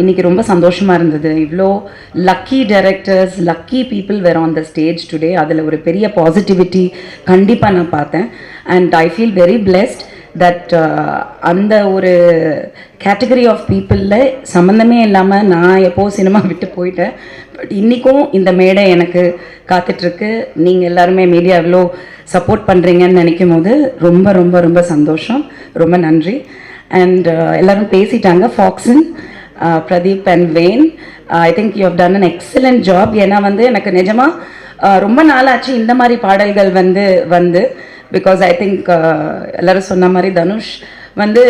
இன்னைக்கு ரொம்ப சந்தோஷமாக இருந்தது. இவ்வளோ lucky directors, lucky people were on the stage today. அதில் ஒரு பெரிய பாசிட்டிவிட்டி கண்டிப்பாக நான் பார்த்தேன். And I feel very blessed that அந்த ஒரு கேட்டகரி ஆஃப் பீப்புளில் சம்மந்தமே இல்லாமல் நான் எப்போது சினிமா விட்டு போயிட்டேன். பட் இன்றைக்கும் இந்த மேடை எனக்கு காத்துட்ருக்கு. நீங்கள் எல்லாருமே மீடியா எவ்வளோ சப்போர்ட் பண்ணுறீங்கன்னு நினைக்கும் போது ரொம்ப ரொம்ப ரொம்ப சந்தோஷம். ரொம்ப நன்றி. அண்ட் எல்லோரும் பேசிட்டாங்க. ஃபாக்ஸன், பிரதீப் அண்ட் வேன், I think you have done an excellent job. ஏன்னா வந்து எனக்கு நிஜமாக ரொம்ப நாளாச்சு இந்த மாதிரி பாடல்கள் வந்து பிகாஸ் ஐ திங்க் எல்லோரும் சொன்ன மாதிரி தனுஷ் வந்து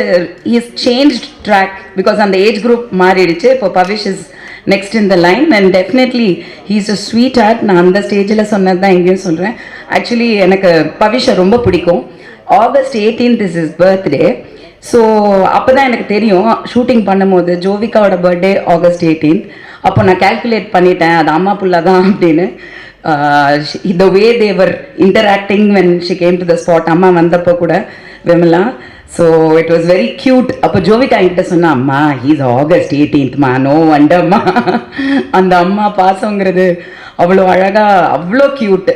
இஸ் சேஞ்ச்ட் ட்ராக் பிகாஸ் அந்த ஏஜ் குரூப் மாறிடுச்சு. இப்போ Pavish is next in the line and definitely he is a sweetheart. நான் அந்த ஸ்டேஜில் சொன்னது தான் எங்கேயும் சொல்கிறேன். ஆக்சுவலி எனக்கு பவிஷை ரொம்ப பிடிக்கும். August 18th is is birthday. So அப்போ தான் எனக்கு தெரியும் ஷூட்டிங் பண்ணும்போது ஜோவிகாவோட பர்த்டே August 18th. அப்போ நான் கேல்குலேட் பண்ணிட்டேன் அது அம்மா புள்ள தான் அப்படின்னு. The way they were interacting when she came to the spot, அம்மா வந்தப்போ கூட Vimala. So it was very cute. அப்போ ஜோவிகா கிட்ட சொன்னா, அம்மா ஹீஸ் August 18th நோ வண்டம்மா. அந்த அம்மா பாசங்கிறது அவ்வளோ அழகாக, அவ்வளோ க்யூட்.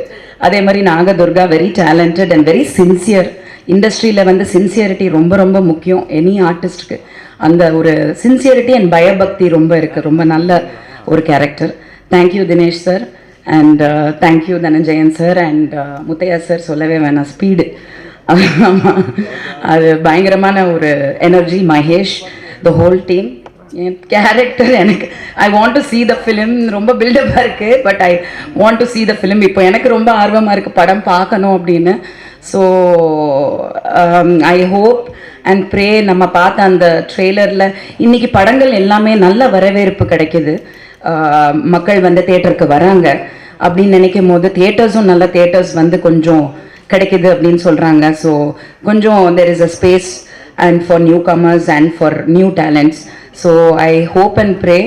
அதே மாதிரி Nagadurga very talented and very sincere. இண்டஸ்ட்ரியில் வந்து சின்சியரிட்டி ரொம்ப ரொம்ப முக்கியம் எனி ஆர்டிஸ்ட்டுக்கு. அந்த ஒரு சின்சியரிட்டி அண்ட் பயபக்தி ரொம்ப இருக்குது. ரொம்ப நல்ல ஒரு character. Thank you Dinesh sir and thank you Dhananjayan sir and Muthiah sir. சொல்லவே வேணாம், ஸ்பீடு அது பயங்கரமான ஒரு energy. Mahesh, the whole team. என் கேரக்டர் எனக்கு I want to see the film. ரொம்ப பில்டப்பாக இருக்குது but I want to see the film. இப்போ எனக்கு ரொம்ப ஆர்வமாக இருக்குது படம் பார்க்கணும் அப்படின்னு. So I hope and pray நம்ம பார்த்த அந்த ட்ரெய்லரில் இன்றைக்கி படங்கள் எல்லாமே நல்ல வரவேற்பு கிடைக்கிது. மக்கள் வந்து தேட்டருக்கு வராங்க அப்படின்னு நினைக்கும் போது தியேட்டர்ஸும் நல்ல தியேட்டர்ஸ் வந்து கொஞ்சம் கிடைக்கிது அப்படின்னு சொல்கிறாங்க. ஸோ கொஞ்சம் there is a space and for newcomers and for new talents. So I hope and pray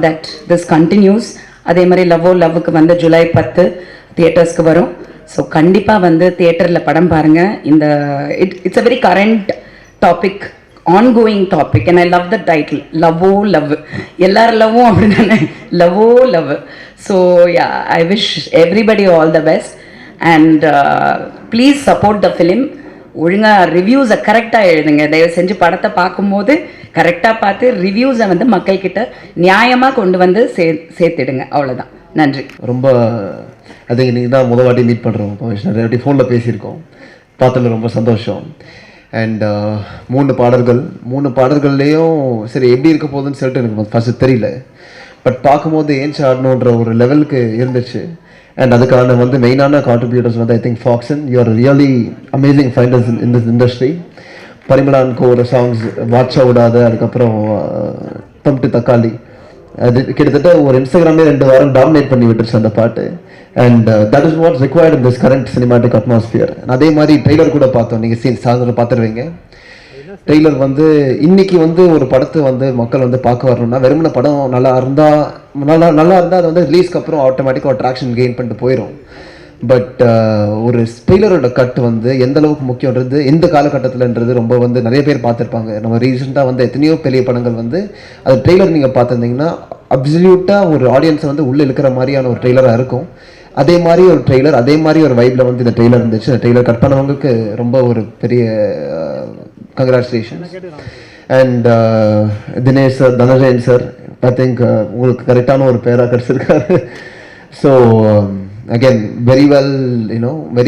that this continues. அதே மாதிரி லவ்வுக்கு வந்து July 10 தியேட்டர்ஸ்க்கு வரும். ஸோ கண்டிப்பாக வந்து தியேட்டரில் படம் பாருங்கள். இந்த it's a very current topic, ongoing topic and I love the title, லவ்வோ லவ். எல்லார் லவ்வும் அப்படி தானே, லவ்வோ love. So I wish everybody all the best and please support the film. ஒழுங்காக ரிவ்யூஸை கரெக்டாக எழுதுங்க. தயவு செஞ்சு படத்தை பார்க்கும்போது கரெக்டாக பார்த்து ரிவ்யூஸை வந்து மக்கள்கிட்ட நியாயமாக கொண்டு வந்து சேர்த்துடுங்க. அவ்வளோதான். நன்றி. ரொம்ப அது நீங்கள் தான் முதல் வாட்டி மீட் பண்ணுறோம் பவிஷ். நிறைய வாட்டி ஃபோனில் பேசியிருக்கோம். பார்த்ததில் ரொம்ப சந்தோஷம். அண்ட் 3 பாடல்கள்லேயும் சரி எப்படி இருக்க போகுதுன்னு சொல்லிட்டு எனக்கு ஃபஸ்ட்டு தெரியல. பட் பார்க்கும்போது ஏன்ச்சு ஆடணுன்ற ஒரு லெவலுக்கு இருந்துச்சு. அண்ட் அதுக்கான வந்து மெயினான கான்ட்ரிபியூட்டர்ஸ் வந்து ஐ திங்க் ஃபாக்ஸன், you are really amazing finders in this industry. பரிமளான்கோட சாங்ஸ் வாட்சா விடாத, அதுக்கப்புறம் தம்ட்டு தக்காளி, அது கிட்டத்தட்ட ஒரு இன்ஸ்டாகிராமே 2 வாரம் டாமினேட் பண்ணி விட்டுருச்சு அந்த பாட்டு. And that is what's required in this current cinematic atmosphere. அதே மாதிரி ட்ரெய்லர் கூட பார்த்தோம். நீங்கள் சாயந்தரம் பார்த்துருவீங்க. ட்ரெய்லர் வந்து இன்னைக்கு வந்து ஒரு படத்தை வந்து மக்கள் வந்து பார்க்க வரணும்னா வெறுமன படம் நல்லா இருந்தால் அது வந்து ரிலீஸ்க்கு அப்புறம் ஆட்டோமேட்டிக்காக ஒரு ட்ராக்ஷன் கெயின் பண்ணிட்டு போயிடும். பட் ஒரு ட்ரெய்லரோட கட் வந்து எந்த அளவுக்கு முக்கியன்றது இந்த காலகட்டத்தில்ன்றது ரொம்ப வந்து நிறைய பேர் பார்த்துருப்பாங்க. நம்ம ரீசெண்டாக வந்து எத்தனையோ பெரிய படங்கள் வந்து அது ட்ரெய்லர் நீங்கள் பார்த்துருந்தீங்கன்னா அப்சல்யூட்டாக ஒரு ஆடியன்ஸை வந்து உள்ளே இருக்கிற மாதிரியான ஒரு ட்ரெய்லராக இருக்கும். அதே மாதிரி ஒரு ட்ரெய்லர், அதே மாதிரி ஒரு வைப்பில் வந்து இந்த ட்ரெய்லர் இருந்துச்சு. அந்த ட்ரெய்லர் கட் பண்ணவங்களுக்கு ரொம்ப ஒரு பெரிய congratulations. And Dinesh sir, Dhananjayan sir, I think உங்களுக்கு கரெக்டான ஒரு பேராக கிடச்சிருக்காரு. So again very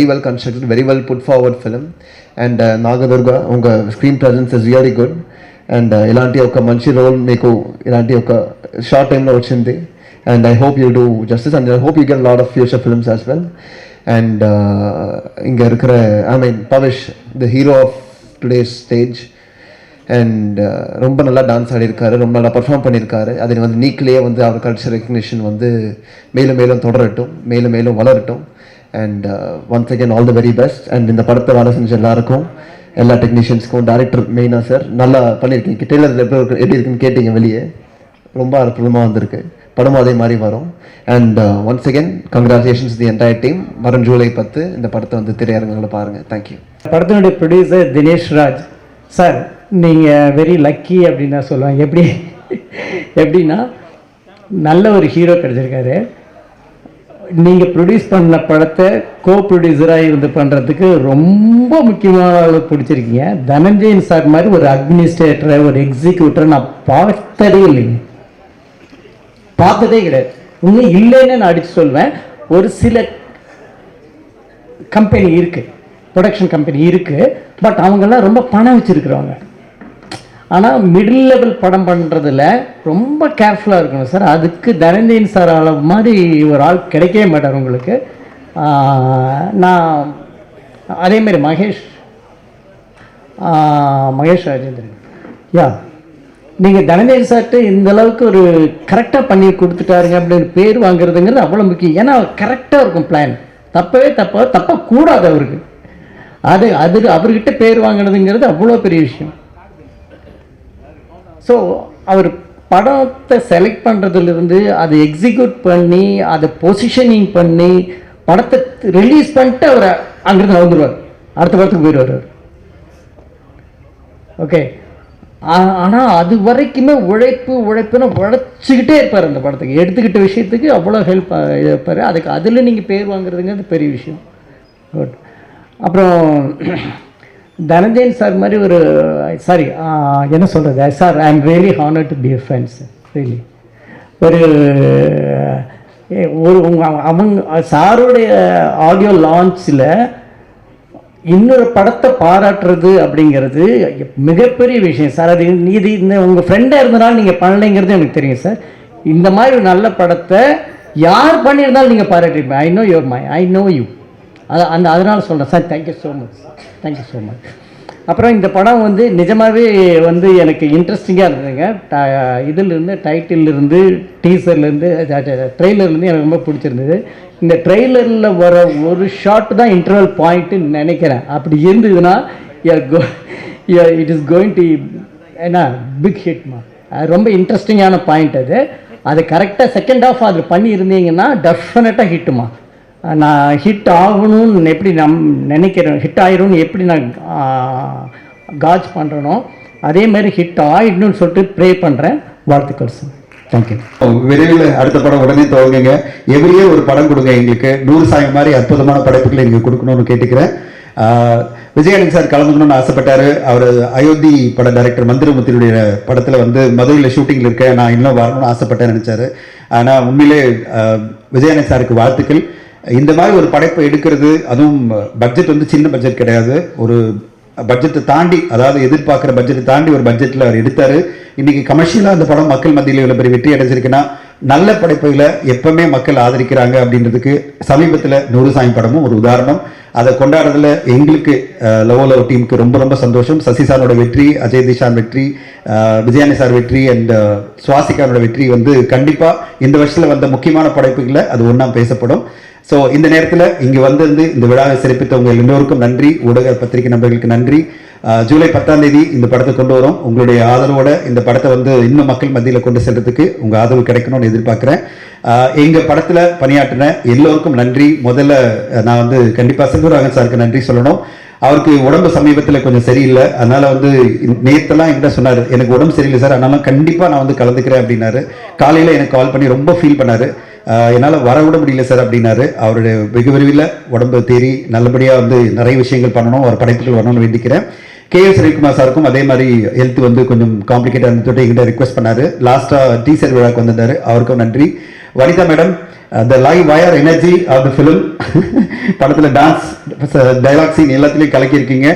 well constructed, very well put forward film. And Nagadurga உங்கள் screen presence is really good. And ఇలాంటి ఒక మంచి రోల్ మీకు ఇలాంటి ఒక షార్ట్ టైంలో వచ్చింది. And I hope you do justice and I hope you get a lot of future films as well. And இங்கே இருக்கிற Pavish, the hero of today's stage. And ரொம்ப நல்லா டான்ஸ் ஆடியிருக்காரு, ரொம்ப நல்லா பர்ஃபார்ம் பண்ணியிருக்காரு. அது வந்து நீக்கிலேயே வந்து அவர் கல்ச்சர் ரெக்கக்னிஷன் வந்து மேலும் மேலும் தொடரட்டும், மேலும் மேலும் வளரட்டும். And once again all the very best. And இந்த படத்தை வேலை செஞ்ச எல்லாருக்கும், எல்லா டெக்னீஷியன்ஸ்க்கும், டேரக்டர் மெயினாக சார் நல்லா பண்ணியிருக்கீங்க. டெய்லர் எப்படி இருக்குன்னு கேட்டீங்க, வெளியே ரொம்ப அற்புதமாக வந்திருக்கு. படமும் அதே மாதிரி வரும். And once again congratulations the entire team. வரும் July 10 இந்த படத்தை வந்து திரையரங்குகளை பாருங்கள். தேங்க்யூ. படத்தினுடைய ப்ரொடியூசர் தினேஷ் ராஜ் சார், நீங்கள் வெரி லக்கி அப்படின்னு தான் சொல்லுவாங்க. எப்படி எப்படின்னா நல்ல ஒரு ஹீரோ கிடச்சிருக்காரு. நீங்கள் ப்ரொடியூஸ் பண்ண படத்தை ப்ரொடியூசராக இருந்து பண்ணுறதுக்கு ரொம்ப முக்கியமான அளவு பிடிச்சிருக்கீங்க. தனஞ்சயன் சார் மாதிரி ஒரு அட்மினிஸ்ட்ரேட்டரை, ஒரு எக்ஸிக்யூட்டரை நான் பார்த்ததே இல்லைங்க, பார்த்ததே கிடையாது. இன்னும் இல்லைன்னு நான் அடித்து சொல்வேன். ஒரு சில கம்பெனி இருக்குது, ப்ரொடக்ஷன் கம்பெனி இருக்குது, பட் அவங்கெல்லாம் ரொம்ப பணம் வச்சுருக்குறவங்க. ஆனால் மிடில் லெவல் படம் பண்ணுறதுல ரொம்ப கேர்ஃபுல்லாக இருக்கணும் சார். அதுக்கு தனஞ்சயன் சார் அளவு மாதிரி ஒரு ஆள் கிடைக்கவே மாட்டார் உங்களுக்கு. நான் அதேமாரி மகேஷ் ராஜேந்திரன், நீங்கள் தனஞ்சயன் சார்ட்டு இந்த அளவுக்கு ஒரு கரெக்டாக பண்ணி கொடுத்துட்டாருங்க அப்படின்னு பேர் வாங்குறதுங்கிறது அவ்வளோ முக்கியம். ஏன்னா கரெக்டாக இருக்கும் பிளான், தப்பாக கூடாது அவருக்கு. அவர்கிட்ட பேர் வாங்கினதுங்கிறது அவ்வளோ பெரிய விஷயம். ஸோ அவர் படத்தை செலக்ட் பண்ணுறதுலேருந்து அதை எக்ஸிக்யூட் பண்ணி அதை பொசிஷனிங் பண்ணி படத்தை ரிலீஸ் பண்ணிட்டு அவர் அங்கேருந்து வந்துடுவார், அடுத்த படத்துக்கு போயிடுவார் அவர். ஓகே, ஆனால் அது வரைக்குமே உழைப்புன்னு உழைச்சிக்கிட்டே இருப்பார். அந்த படத்துக்கு எடுத்துக்கிட்ட விஷயத்துக்கு அவ்வளோ ஹெல்ப் இருப்பார். அதில் நீங்கள் பேர் வாங்குறதுங்கிறது பெரிய விஷயம். குட். அப்புறம் தனஞ்சயன் சார் மாதிரி ஒரு என்ன சொல்கிறது sir, I am really honour to be a friend sir. Really அவங்க சாருடைய ஆடியோ லான்ச்சில் இன்னொரு படத்தை பாராட்டுறது அப்படிங்கிறது மிகப்பெரிய விஷயம் சார். அது இந்த உங்கள் ஃப்ரெண்டாக இருந்தனால நீங்கள் பண்ணலைங்கிறது எனக்கு தெரியும் சார். இந்த மாதிரி ஒரு நல்ல படத்தை யார் பண்ணியிருந்தாலும் நீங்கள் பாராட்டிருப்பேன். I know you. அதனால சொல்கிறேன் sir. Thank you so much, thank you so much. அப்புறம் இந்த படம் நிஜமாகவே எனக்கு இன்ட்ரெஸ்டிங்காக இருந்ததுங்க. இதிலிருந்து டைட்டிலிருந்து டீசர்லேருந்து ட்ரெய்லர்லேருந்து எனக்கு ரொம்ப பிடிச்சிருந்தது. இந்த ட்ரெய்லரில் வர ஒரு ஷாட் தான் இன்டர்வல் பாயிண்ட்டுன்னு நினைக்கிறேன். அப்படி இருந்ததுன்னா இட் இஸ் கோயிங் டு என்ன பிக் ஹிட்மா. அது ரொம்ப இன்ட்ரெஸ்டிங்கான பாயிண்ட். அது கரெக்டாக செகண்ட் ஆஃப் அது பண்ணியிருந்தீங்கன்னா டெஃபினட்டாக ஹிட்டுமா. நான் ஹிட் ஆகணும்னு எப்படி நினைக்கிறேன், ஹிட் ஆகிடும்னு எப்படி நான் காஜ் பண்ணுறனோ அதே மாதிரி ஹிட் ஆகிடணும்னு சொல்லிட்டு ப்ரே பண்ணுறேன். வாழ்த்துக்கள் சார். தேங்க்யூ. விரைவில் அடுத்த படம் உடனே துவங்குங்க. எவரியே ஒரு படம் கொடுங்க எங்களுக்கு. 100 சாமி மாதிரி அற்புதமான படைப்புகளை நீங்கள் கொடுக்கணும்னு கேட்டுக்கிறேன். விஜயானந்த் சார் கலந்துக்கணும்னு ஆசைப்பட்டாரு. அவர் அயோத்தி பட டைரக்டர் மந்திரமுத்தினுடைய படத்தில் மதுரையில் ஷூட்டிங்கில் இருக்கேன், நான் இன்னும் வரணும்னு ஆசைப்பட்டேன்னு நினச்சாரு. ஆனால் உண்மையிலே விஜயானந்த் சாருக்கு வாழ்த்துக்கள். இந்த மாதிரி ஒரு படைப்பை எடுக்கிறது, அதுவும் பட்ஜெட் சின்ன பட்ஜெட் கிடையாது, ஒரு பட்ஜெட்டை தாண்டி, அதாவது எதிர்பார்க்குற பட்ஜெட்டை தாண்டி ஒரு பட்ஜெட்டில் அவர் எடுத்தார். இன்றைக்கி கமர்ஷியலாக அந்த படம் மக்கள் மத்தியில் இவ்வளோ பெரிய வெற்றி அடைஞ்சிருக்குன்னா நல்ல படைப்புகளை எப்பவுமே மக்கள் ஆதரிக்கிறாங்க அப்படின்றதுக்கு சமீபத்தில் 100 சாமி படமும் ஒரு உதாரணம். அதை கொண்டாடுறதுல எங்களுக்கு லவ் டீமுக்கு ரொம்ப ரொம்ப சந்தோஷம். சசி சாரோட வெற்றி, அஜய் திஷான் வெற்றி, விஜயானி சார் வெற்றி அண்ட் சுவாசிகாரோட வெற்றி கண்டிப்பாக இந்த வருஷத்தில் வந்த முக்கியமான படைப்புகளை அது ஒன்றா பேசப்படும். ஸோ இந்த நேரத்தில் இங்கே வந்திருந்து இந்த விழாவை சிறப்பித்தவங்க எல்லோருக்கும் நன்றி. ஊடக பத்திரிகை நண்பர்களுக்கு நன்றி. ஜூலை 10ஆம் தேதி இந்த படத்தை கொண்டு வரோம். உங்களுடைய ஆதரவோட இந்த படத்தை இன்னும் மக்கள் மத்தியில் கொண்டு செல்றதுக்கு உங்கள் ஆதரவு கிடைக்கணும்னு எதிர்பார்க்குறேன். எங்கள் படத்தில் பணியாற்றின எல்லோருக்கும் நன்றி. முதல்ல நான் கண்டிப்பாக செல்வராகன் சாருக்கு நன்றி சொல்லணும். அவருக்கு உடம்பு சமீபத்தில் கொஞ்சம் சரியில்லை, அதனால் நேற்றெல்லாம் என்கிட்ட சொன்னார், எனக்கு உடம்பு சரியில்லை சார், அதனால கண்டிப்பாக நான் கலந்துக்கிறேன் அப்படின்னாரு. காலையில் எனக்கு கால் பண்ணி ரொம்ப ஃபீல் பண்ணார். என்னால் வரவிட முடியல சார் அப்படின்னாரு. அவருடைய வெகு விரைவில் உடம்பு தேறி நல்லபடியாக நிறைய விஷயங்கள் பண்ணணும், ஒரு படைப்புகள் வரணும்னு வேண்டிக்கிறேன். KS ரவிக்குமார் சாருக்கும் அதே மாதிரி ஹெல்த் கொஞ்சம் காம்ப்ளிகேட்டாக இருந்துட்டு எங்கிட்ட ரிக்வெஸ்ட் பண்ணார். லாஸ்ட்டாக டீசர் விழாக்கு வந்திருந்தார், அவருக்கும் நன்றி. Vanitha madam, the live wire energy of the film, படத்தில் டான்ஸ் டைலாக் சீன் எல்லாத்துலேயும் கலக்கியிருக்கீங்க.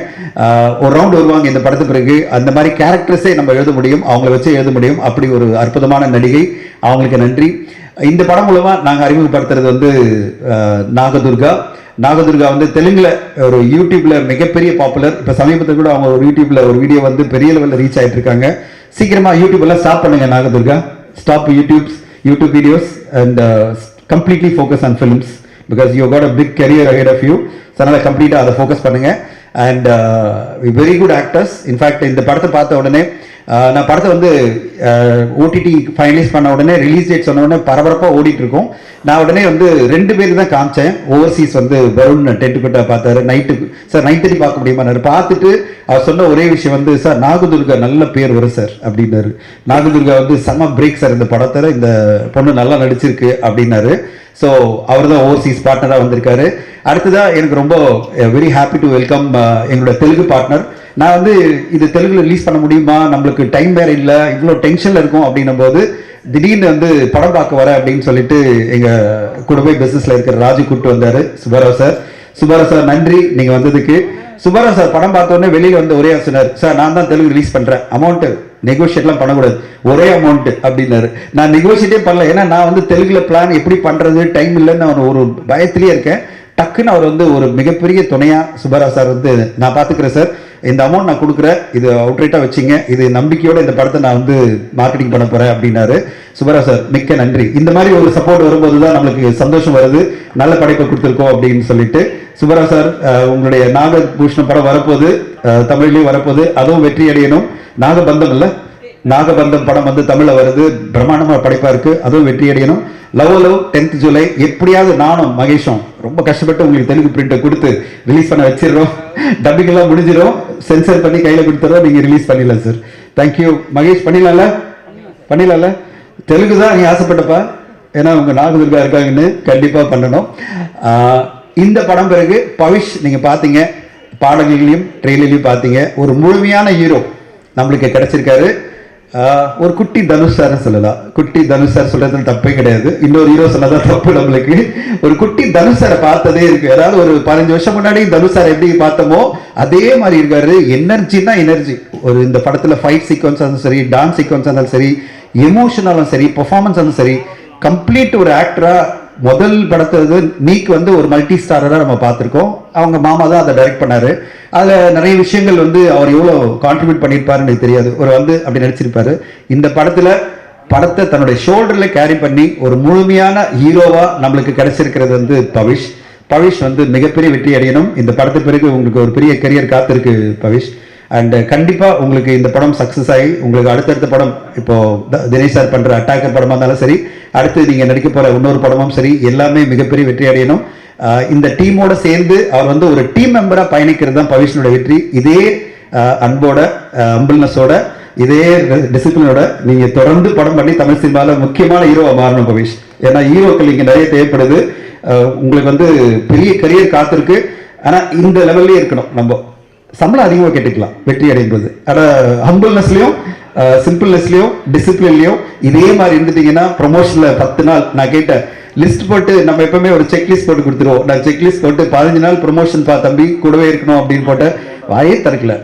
ஒரு ரவுண்ட் வருவாங்க இந்த படத்து பிறகு, அந்த மாதிரி கேரக்டர்ஸே நம்ம எழுத முடியும், அவங்கள வச்சு எழுத முடியும். அப்படி ஒரு அற்புதமான நடிகை, அவங்களுக்கு நன்றி. இந்த படம் மூலமாக நாங்கள் அறிமுகப்படுத்துறது நாகதுர்கா. தெலுங்குல ஒரு யூடியூப்ல மிகப்பெரிய பாப்புலர். இப்போ சமீபத்தில் கூட அவங்க ஒரு யூடியூப்ல ஒரு வீடியோ பெரிய லெவலில் ரீச் ஆகிட்டு இருக்காங்க. சீக்கிரமா யூடியூப் எல்லாம் ஸ்டாப் பண்ணுங்க Nagadurga. Stop YouTube videos and completely focus on films because you got a big career ahead of you. அதனால கம்ப்ளீட்டாக அதை ஃபோக்கஸ் பண்ணுங்க. And very good actors. In fact இந்த படத்தை பார்த்த உடனே நான் படத்தை வந்து ஓடிடி ஃபைனலைஸ் பண்ண உடனே ரிலீஸ் டேட் சொன்ன உடனே பரபரப்பாக ஓடிட்டு இருக்கோம். நான் உடனே வந்து 2 பேருக்கு தான் காமிச்சேன். ஓவர்சீஸ் வந்து வருண் டென்ட்டுக்கிட்ட பார்த்தாரு. நைட்டுக்கு சார் 9:30 பார்க்க முடியுமா பார்த்துட்டு அவர் சொன்ன ஒரே விஷயம் வந்து, சார் நாகதுர்கா நல்ல பேர் வரும் சார் அப்படின்னாரு. நாகதுர்கா வந்து செம்ம பிரேக் சார் இந்த படத்தில், இந்த பொண்ணு நல்லா நடிச்சிருக்கு அப்படின்னாரு. ஸோ அவர் தான் ஓவர்சீஸ் பார்ட்னராக வந்திருக்காரு. அடுத்ததாக எனக்கு ரொம்ப வெரி ஹாப்பி டு வெல்கம் எங்களோட தெலுங்கு பார்ட்னர். நான் வந்து இது தெலுங்குல ரிலீஸ் பண்ண முடியுமா, நம்மளுக்கு டைம் வேற இல்லை, இவ்வளோ டென்ஷனில் இருக்கும் அப்படின்னும் போது திடீர்னு வந்து படம் பார்க்க வர அப்படின்னு சொல்லிட்டு எங்கள் கூடவே பிஸ்னஸில் இருக்கிற ராஜு கூப்பிட்டு வந்தார். சுபாராவ் சார். சுபாராவ் சார் நன்றி நீங்கள் வந்ததுக்கு. சுபாராவ் சார் படம் பார்த்தோன்னே வெளியில் வந்து ஒரே சொன்னார், சார் நான் தான் தெலுங்கு ரிலீஸ் பண்ணுறேன், அமௌண்ட்டு நெகோஷியேட்லாம் பண்ணக்கூடாது, ஒரே அமௌண்ட்டு அப்படின்னாரு. நான் நெகோஷியேட்டே பண்ணல, ஏன்னா நான் வந்து தெலுங்குல பிளான் எப்படி பண்ணுறது டைம் இல்லைன்னு நான் ஒரு பயத்திலேயே இருக்கேன். டக்குன்னு அவர் வந்து ஒரு மிகப்பெரிய துணையாக சுபாராவ் சார் வந்து, நான் பார்த்துக்கிறேன் சார், இந்த அமௌண்ட் நான் கொடுக்குறேன், இது அவுட்ரைட்டாக வச்சிங்க, இது நம்பிக்கையோட இந்த படத்தை நான் வந்து மார்க்கெட்டிங் பண்ண போகிறேன் அப்படின்னாரு. சுபாராவ் சார் மிக்க நன்றி. இந்த மாதிரி ஒரு சப்போர்ட் வரும்போது தான் நம்மளுக்கு சந்தோஷம் வருது, நல்ல படைப்பை கொடுத்துருக்கோம் அப்படின்னு சொல்லிட்டு. சுபாராவ் சார் உங்களுடைய நாகபூஷணம் படம் வரப்போது, தமிழ்லேயும் வரப்போது, அதுவும் வெற்றி அடையணும். நாகபந்தம் இல்லை, நாகபந்தம் படம் வந்து தமிழில் வருது, பிரம்மாண்டமாக படைப்பாக இருக்குது, அதுவும் வெற்றி அடையணும். லவ் 10th ஜூலை எப்படியாவது நானும் மகேஷும் ரொம்ப கஷ்டப்பட்டு உங்களுக்கு தெலுங்கு பிரிண்ட்டை கொடுத்து ரிலீஸ் பண்ண வச்சிடறோம். டப்பிங் எல்லாம் முடிஞ்சிடும், சென்சர் பண்ணி கையில் கொடுத்துறோம், நீங்கள் ரிலீஸ் பண்ணிடலாம் சார். தேங்க்யூ மகேஷ். பண்ணிடலாம்ல தெலுங்கு தான் நீ ஆசைப்பட்டப்பா, ஏன்னா உங்கள் நாகதுர்கா இருக்காங்கன்னு கண்டிப்பாக பண்ணணும். இந்த படம் பிறகு பவிஷ் நீங்கள் பார்த்தீங்க, பாடல்களையும் ட்ரெயிலர்லையும் பார்த்தீங்க, ஒரு முழுமையான ஹீரோ நம்மளுக்கு கிடைச்சிருக்காரு. ஒரு குட்டி தனுஷ் சார் சொல்லலாம். குட்டி தனுஷ் சார் சொல்றதுல தப்பே கிடையாது, இன்னொரு ஹீரோ சொன்னதான் தப்பு. நம்மளுக்கு ஒரு குட்டி தனுஷ் சாரை பார்த்ததே இருக்கு. அதாவது ஒரு 15 வருஷம் முன்னாடி தனுஷ் சார் எப்படி பார்த்தோமோ அதே மாதிரி இருக்காரு. எனர்ஜினா எனர்ஜி. ஒரு இந்த படத்துல ஃபைட் சீக்வன்ஸ் இருந்தாலும் சரி, டான்ஸ் சீக்வன்ஸ் இருந்தாலும் சரி, எமோஷனலும் சரி, பெர்ஃபார்மன்ஸ் இருந்தாலும் சரி, கம்ப்ளீட் ஒரு ஆக்டரா. முதல் படத்தை நீக்கு வந்து ஒரு மல்டி ஸ்டாரராக நம்ம பார்த்துருக்கோம். அவங்க மாமா தான் அதை டைரக்ட் பண்ணாரு. அதில் நிறைய விஷயங்கள் வந்து அவர் எவ்வளோ கான்ட்ரிபியூட் பண்ணியிருப்பாருன்னு எனக்கு தெரியாது, ஒரு வந்து அப்படி நடிச்சிருப்பாரு. இந்த படத்தை தன்னுடைய ஷோல்டரில் கேரி பண்ணி ஒரு முழுமையான ஹீரோவாக நம்மளுக்கு கிடைச்சிருக்கிறது வந்து பவிஷ் வந்து மிகப்பெரிய வெற்றி அடையணும். இந்த படத்து பிறகு உங்களுக்கு ஒரு பெரிய கரியர் காத்திருக்கு பவிஷ். அண்ட் கண்டிப்பாக உங்களுக்கு இந்த படம் சக்ஸஸ் ஆகி உங்களுக்கு அடுத்தடுத்த படம், இப்போ தினேஷ் சார் பண்ணுற அட்டாக்கர் படமாக இருந்தாலும் சரி, அடுத்து நீங்கள் நடிக்க போகிற இன்னொரு படமும் சரி, எல்லாமே மிகப்பெரிய வெற்றி அடையணும். இந்த டீமோட சேர்ந்து அவர் வந்து ஒரு டீம் மெம்பராக பயணிக்கிறது தான் பவிஷ்னோட வெற்றி. இதே அன்போட, அம்பிள்னஸோட, இதே டிசிப்ளினோட நீங்கள் தொடர்ந்து படம் பண்ணி தமிழ் சினிமாவில் முக்கியமான ஹீரோவாக மாறணும் பவிஷ். ஏன்னா ஹீரோக்கள் இங்கே நிறைய தேவைப்படுது. உங்களுக்கு வந்து பெரிய கரியர் காத்திருக்கு. ஆனால் இந்த லெவல்லே இருக்கணும். நம்ம சம்பளம் அதிகமாக கேட்டுக்கலாம் வெற்றி அடையும் போது. ஆனால் ஹம்பிள்னஸ்லையும், சிம்பிள்னஸ்லையும், டிசிப்ளின்லையும் இதே மாதிரி இருந்துட்டீங்கன்னா ப்ரொமோஷனில் 10 நாள் நான் கேட்டேன் லிஸ்ட் போட்டு, நம்ம எப்பவுமே ஒரு செக்லிஸ்ட் போட்டு கொடுத்துருவோம். நான் செக்லிஸ்ட் போட்டு 15 நாள் ப்ரொமோஷன் தம்பி கூடவே இருக்கணும் அப்படின்னு போட்ட வாயே திறக்கல.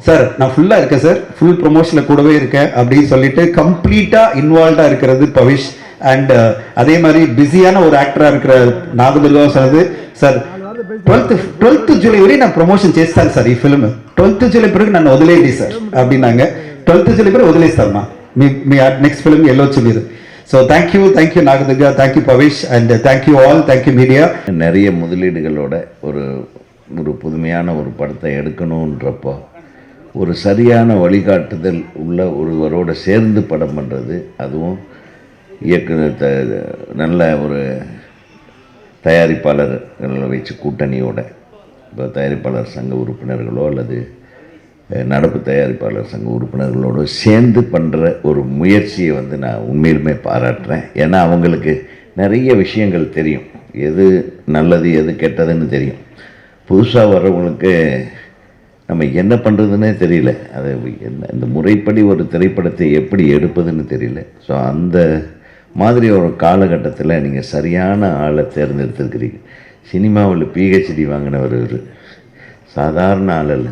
சார் நான் ஃபுல்லாக இருக்கேன் சார், ஃபுல் ப்ரொமோஷனில் கூடவே இருக்கேன் அப்படின்னு சொல்லிட்டு கம்ப்ளீட்டாக இன்வால்வ்டாக இருக்கிறது பவிஷ். அண்ட் அதே மாதிரி பிஸியான ஒரு ஆக்டராக இருக்கிற నాగదుర్గ சொன்னது, సార్ 12th జూలై వరకు நான் ப்ரொமோஷன் చేస్తాను సార్ ఈ ఫిల్మ్. 12th జూలై பிறகு நான் వదిలేయండి సార్ அப்படின்னாங்க. 12th జూలై பிறகு వదిలేస్తారమ్మా మీ నెక్స్ట్ ఫిల్మ్ వెళ్ళొచ్చు మీరు. So thank you Nagadurga, thank you Pavish, and thank you all, thank you media. நிறைய முதலீடுகளோட ஒரு புதுமையான ஒரு படத்தை எடுக்கணுன்றப்போ ஒரு சரியான வழிகாட்டுதல் உள்ள ஒருவரோட சேர்ந்து படம் பண்ணுறது, அதுவும் நல்ல ஒரு தயாரிப்பாளர்களை வச்சு கூட்டணியோட, இப்போ தயாரிப்பாளர் சங்க உறுப்பினர்களோ அல்லது நடப்பு தயாரிப்பாளர் சங்க உறுப்பினர்களோடு சேர்ந்து பண்ணுற ஒரு முயற்சியை வந்து நான் உண்மையிலுமே பாராட்டுறேன். ஏன்னா அவங்களுக்கு நிறைய விஷயங்கள் தெரியும், எது நல்லது எது கெட்டதுன்னு தெரியும். புதுசாக வர்றவங்களுக்கு நம்ம என்ன பண்ணுறதுன்னே தெரியல, அது இந்த முறைப்படி ஒரு திரைப்படத்தை எப்படி எடுப்பதுன்னு தெரியல. ஸோ அந்த மாதிரி ஒரு காலகட்டத்தில் நீங்கள் சரியான ஆளை தேர்ந்தெடுத்திருக்கிறீங்க. சினிமாவில் PhD வாங்கினவர் சாதாரண ஆள் அல்ல.